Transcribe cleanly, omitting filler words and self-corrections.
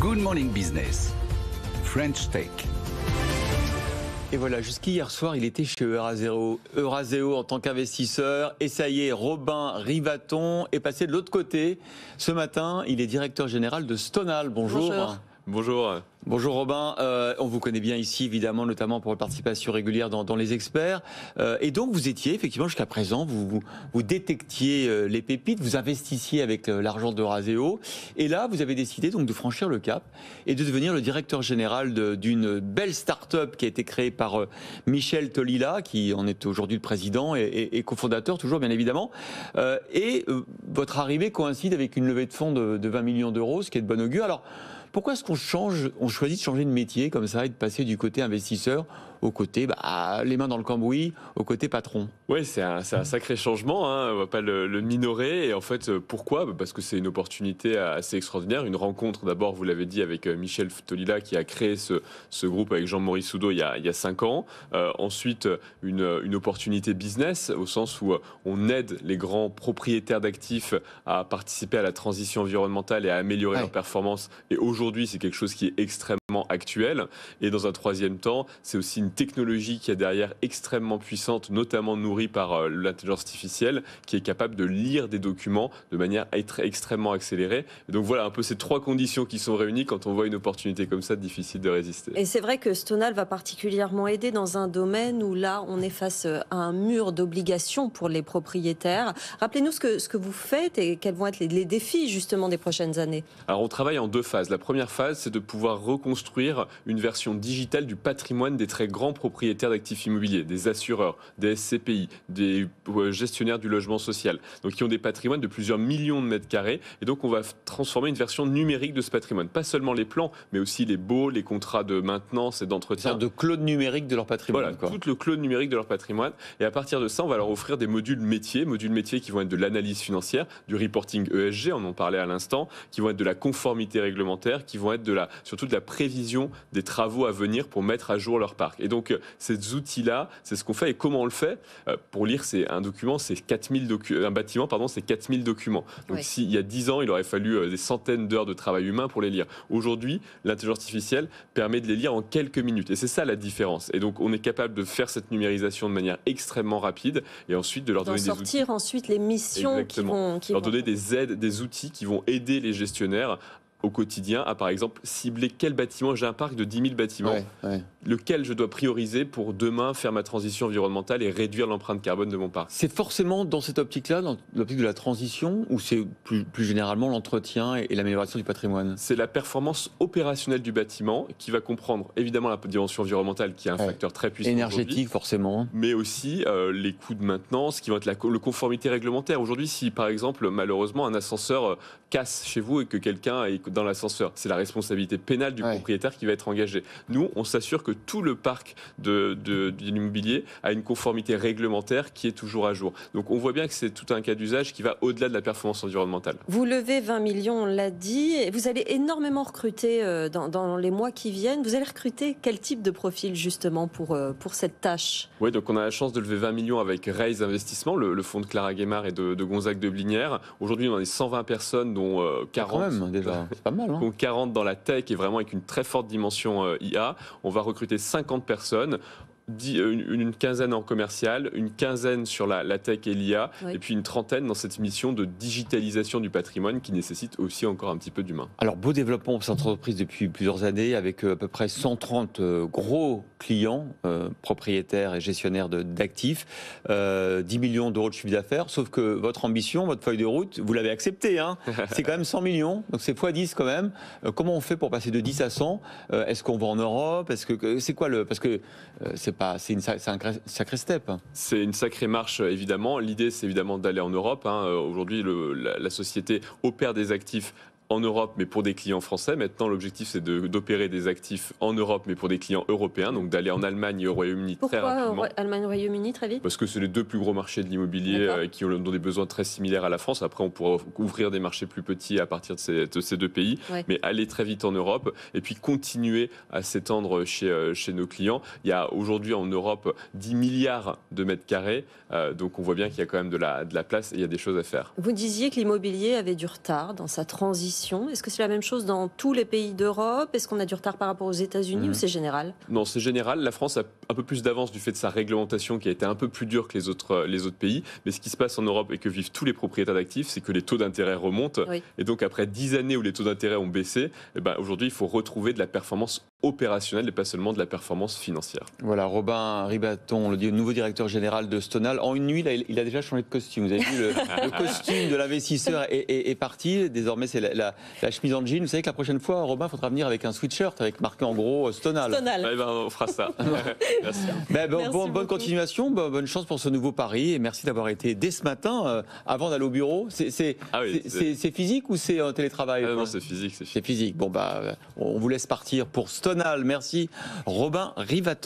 Good Morning Business, French Tech. Et voilà, jusqu'hier soir, il était chez Eurazeo en tant qu'investisseur. Et ça y est, Robin Rivaton est passé de l'autre côté. Ce matin, il est directeur général de Stonal. Bonjour. Bonjour. Bonjour Robin, on vous connaît bien ici évidemment, notamment pour la participation régulière dans les experts. Et donc vous étiez effectivement jusqu'à présent, vous détectiez les pépites, vous investissiez avec l'argent d'Eurazeo. Et là, vous avez décidé donc de franchir le cap et de devenir le directeur général d'une belle start-up qui a été créée par Michel Tolila, qui en est aujourd'hui le président et cofondateur toujours bien évidemment. Votre arrivée coïncide avec une levée de fonds de 20 millions d'euros, ce qui est de bon augure. Alors, pourquoi est-ce qu'on choisit de changer de métier comme ça et de passer du côté investisseur au côté, les mains dans le cambouis, au côté patron? Oui, c'est un sacré changement, hein, on ne va pas le minorer. Et en fait, pourquoi ? Parce que c'est une opportunité assez extraordinaire. Une rencontre, d'abord, vous l'avez dit, avec Michel Tolila, qui a créé ce groupe avec Jean-Maurice Soudot il y a 5 ans. Ensuite, une opportunité business, au sens où on aide les grands propriétaires d'actifs à participer à la transition environnementale et à améliorer leur performance. Et aujourd'hui, c'est quelque chose qui est extrêmement actuel. Et dans un troisième temps, c'est aussi une technologie qui est derrière extrêmement puissante, notamment nourrie par l'intelligence artificielle, qui est capable de lire des documents de manière à être extrêmement accélérée. Et donc voilà un peu ces trois conditions qui sont réunies. Quand on voit une opportunité comme ça, difficile de résister. Et c'est vrai que Stonal va particulièrement aider dans un domaine où là, on est face à un mur d'obligations pour les propriétaires. Rappelez-nous ce que vous faites et quels vont être les défis justement des prochaines années. Alors on travaille en 2 phases. La première phase, c'est de pouvoir reconstruire une version digitale du patrimoine des très grands propriétaires d'actifs immobiliers, des assureurs, des SCPI, des gestionnaires du logement social, donc qui ont des patrimoines de plusieurs millions de mètres carrés. Et donc on va transformer une version numérique de ce patrimoine. Pas seulement les plans, mais aussi les baux, les contrats de maintenance et d'entretien. C'est-à-dire de cloud numérique de leur patrimoine. Voilà, tout le cloud numérique de leur patrimoine. Et à partir de ça, on va leur offrir des modules métiers qui vont être de l'analyse financière, du reporting ESG, on en parlait à l'instant, qui vont être de la conformité réglementaire, qui vont être surtout de la prévision des travaux à venir pour mettre à jour leur parc. Et donc, ces outils-là, c'est ce qu'on fait. Et comment on le fait ? Pour lire, c'est un document, c'est 4000 un bâtiment, pardon, c'est 4000 documents. Donc, s'il y a 10 ans, il aurait fallu des centaines d'heures de travail humain pour les lire. Aujourd'hui, l'intelligence artificielle permet de les lire en quelques minutes. Et c'est ça la différence. Et donc, on est capable de faire cette numérisation de manière extrêmement rapide et ensuite de leur donner des outils. Sortir ensuite les missions leur donner des aides, des outils qui vont aider les gestionnaires au quotidien à, par exemple, cibler quel bâtiment. J'ai un parc de 10 000 bâtiments, lequel je dois prioriser pour demain faire ma transition environnementale et réduire l'empreinte carbone de mon parc. C'est forcément dans cette optique-là, dans l'optique de la transition, ou c'est plus généralement l'entretien et l'amélioration du patrimoine ? C'est la performance opérationnelle du bâtiment qui va comprendre évidemment la dimension environnementale qui est un facteur très puissant. Énergétique forcément. Mais aussi les coûts de maintenance qui vont être le conformité réglementaire. Aujourd'hui, si par exemple malheureusement un ascenseur casse chez vous et que quelqu'un est dans l'ascenseur, c'est la responsabilité pénale du propriétaire qui va être engagée. Nous, on s'assure que tout le parc de l'immobilier a une conformité réglementaire qui est toujours à jour. Donc on voit bien que c'est tout un cas d'usage qui va au-delà de la performance environnementale. Vous levez 20 millions, on l'a dit, et vous allez énormément recruter dans les mois qui viennent. Vous allez recruter quel type de profil justement pour cette tâche ? Oui, donc on a la chance de lever 20 millions avec Raise Investissement, le fonds de Clara Guémard et de Gonzague de Blinière. Aujourd'hui, on a 120 personnes, dont 40. Quand même, déjà. C'est pas mal, hein. Donc 40 dans la tech et vraiment avec une très forte dimension IA. On va recruter 50 personnes. Une quinzaine en commercial, une quinzaine sur la tech et l'IA, et puis une trentaine dans cette mission de digitalisation du patrimoine qui nécessite aussi encore un petit peu d'humain. Alors, beau développement pour cette entreprise depuis plusieurs années, avec à peu près 130 gros clients, propriétaires et gestionnaires d'actifs, 10 millions d'euros de chiffre d'affaires, sauf que votre ambition, votre feuille de route, vous l'avez acceptée, hein. C'est quand même 100 millions, donc c'est x10 quand même. Comment on fait pour passer de 10 à 100 ? Est-ce qu'on va en Europe ? C'est quoi parce que c'est un sacré step. C'est une sacrée marche, évidemment. L'idée, c'est évidemment d'aller en Europe. Aujourd'hui, la société opère des actifs en Europe, mais pour des clients français. Maintenant, l'objectif, c'est d'opérer des actifs en Europe, mais pour des clients européens, donc d'aller en Allemagne et au Royaume-Uni très rapidement. Pourquoi Allemagne et Royaume-Uni très vite ? Parce que c'est les 2 plus gros marchés de l'immobilier qui ont des besoins très similaires à la France. Après, on pourra ouvrir des marchés plus petits à partir de ces 2 pays, mais aller très vite en Europe et puis continuer à s'étendre chez nos clients. Il y a aujourd'hui en Europe 10 milliards de mètres carrés, donc on voit bien qu'il y a quand même de la place et il y a des choses à faire. Vous disiez que l'immobilier avait du retard dans sa transition transition? Est-ce que c'est la même chose dans tous les pays d'Europe? Est-ce qu'on a du retard par rapport aux États-Unis ou c'est général? Non, c'est général. La France a un peu plus d'avance du fait de sa réglementation qui a été un peu plus dure que les autres pays. Mais ce qui se passe en Europe et que vivent tous les propriétaires d'actifs, c'est que les taux d'intérêt remontent. Oui. Et donc, après 10 années où les taux d'intérêt ont baissé, aujourd'hui, il faut retrouver de la performance opérationnelle et pas seulement de la performance financière. Voilà, Robin Ribaton, le nouveau directeur général de Stonal. En une nuit, il a déjà changé de costume. Vous avez vu, le costume de l'investisseur est parti. Désormais, c'est la chemise en jean. Vous savez que la prochaine fois, Robin, il faudra venir avec un sweatshirt avec marqué en gros Stonal. On fera ça. Merci. Bonne continuation, bonne chance pour ce nouveau pari et merci d'avoir été dès ce matin avant d'aller au bureau. C'est physique ou c'est télétravail? Non, c'est physique. C'est physique. On vous laisse partir pour Stonal. Merci Robin Ribaton.